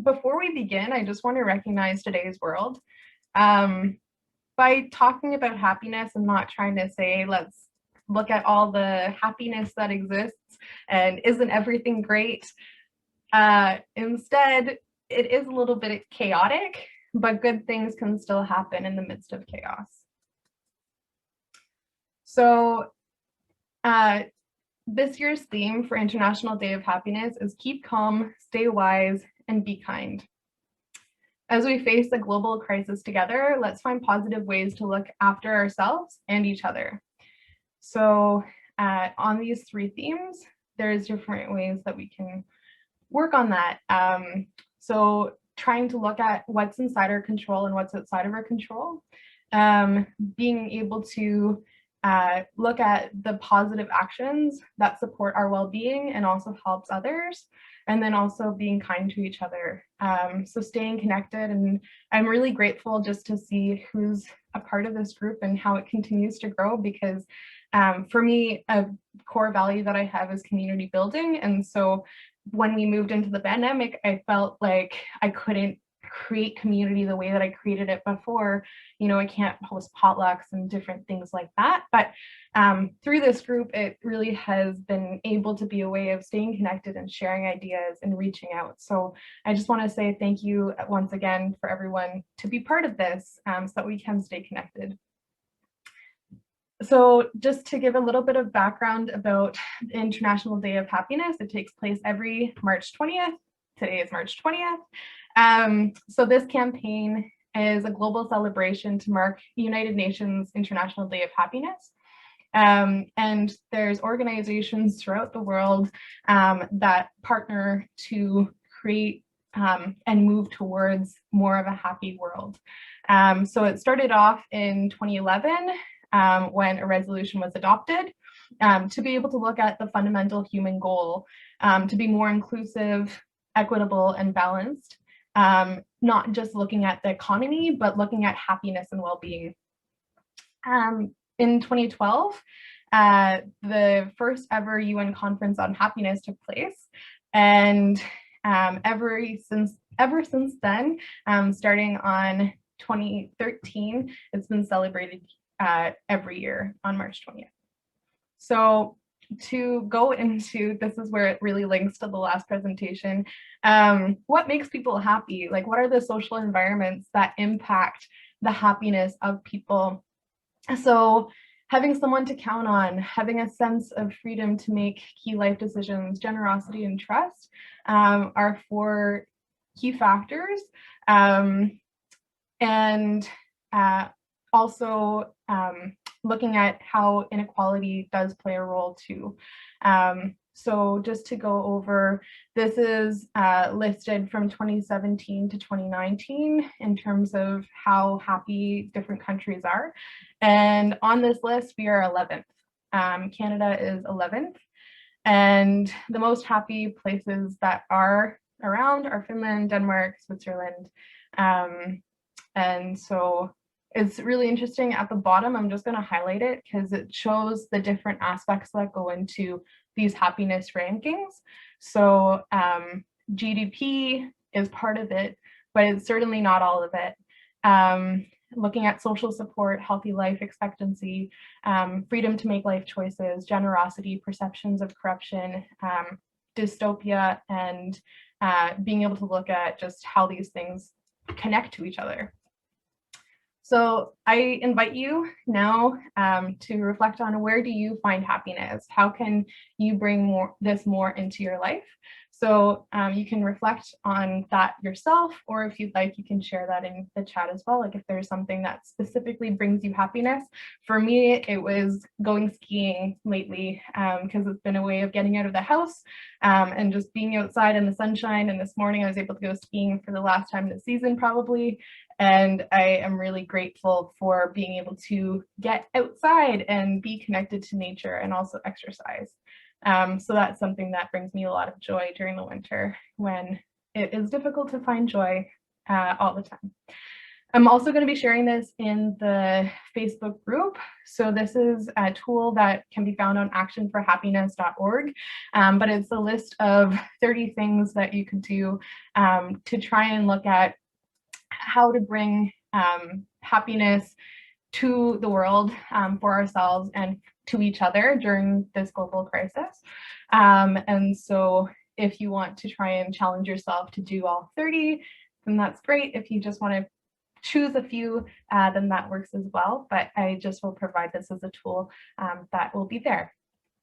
before we begin, I just want to recognize today's world. By talking about happiness, I'm not trying to say, let's look at all the happiness that exists and isn't everything great. Instead, it is a little bit chaotic, but good things can still happen in the midst of chaos. So this year's theme for International Day of Happiness is keep calm, stay wise, and be kind. As we face the global crisis together, let's find positive ways to look after ourselves and each other. So on these three themes, there's different ways that we can work on that. So trying to look at what's inside our control and what's outside of our control, being able to look at the positive actions that support our well-being and also helps others, and then also being kind to each other. So staying connected, and I'm really grateful just to see who's a part of this group and how it continues to grow, because for me, a core value that I have is community building. And so when we moved into the pandemic, I felt like I couldn't create community the way that I created it before. You know, I can't host potlucks and different things like that. But through this group, it really has been able to be a way of staying connected and sharing ideas and reaching out. So I just want to say thank you once again for everyone to be part of this, so that we can stay connected. So just to give a little bit of background about the International Day of Happiness, it takes place every March 20th. Today is March 20th. So this campaign is a global celebration to mark United Nations International Day of Happiness. And there's organizations throughout the world that partner to create and move towards more of a happy world. So it started off in 2011 when a resolution was adopted to be able to look at the fundamental human goal to be more inclusive, equitable, and balanced. Not just looking at the economy, but looking at happiness and well-being. In 2012, the first ever UN conference on happiness took place, and ever since then, starting on 2013, it's been celebrated every year on March 20th. So to go into, this is where it really links to the last presentation, what makes people happy? Like, what are the social environments that impact the happiness of people? So having someone to count on, having a sense of freedom to make key life decisions, generosity and trust are four key factors. And also looking at how inequality does play a role too. So just to go over, this is listed from 2017 to 2019 in terms of how happy different countries are. And on this list, we are 11th. Canada is 11th. And the most happy places that are around are Finland, Denmark, Switzerland. And so it's really interesting. At the bottom, I'm just going to highlight it because it shows the different aspects that go into these happiness rankings. So GDP is part of it, but it's certainly not all of it. Looking at social support, healthy life expectancy, freedom to make life choices, generosity, perceptions of corruption, dystopia, and being able to look at just how these things connect to each other. So I invite you now to reflect on, where do you find happiness? How can you bring this more into your life? So you can reflect on that yourself, or if you'd like, you can share that in the chat as well. Like if there's something that specifically brings you happiness. For me, it was going skiing lately because it's been a way of getting out of the house and just being outside in the sunshine. And this morning I was able to go skiing for the last time this season probably. And I am really grateful for being able to get outside and be connected to nature and also exercise. So that's something that brings me a lot of joy during the winter when it is difficult to find joy all the time. I'm also going to be sharing this in the Facebook group. So this is a tool that can be found on actionforhappiness.org, but it's a list of 30 things that you could do to try and look at how to bring happiness to the world, for ourselves and to each other during this global crisis. And so if you want to try and challenge yourself to do all 30, then that's great. If you just want to choose a few, then that works as well. But I just will provide this as a tool that will be there.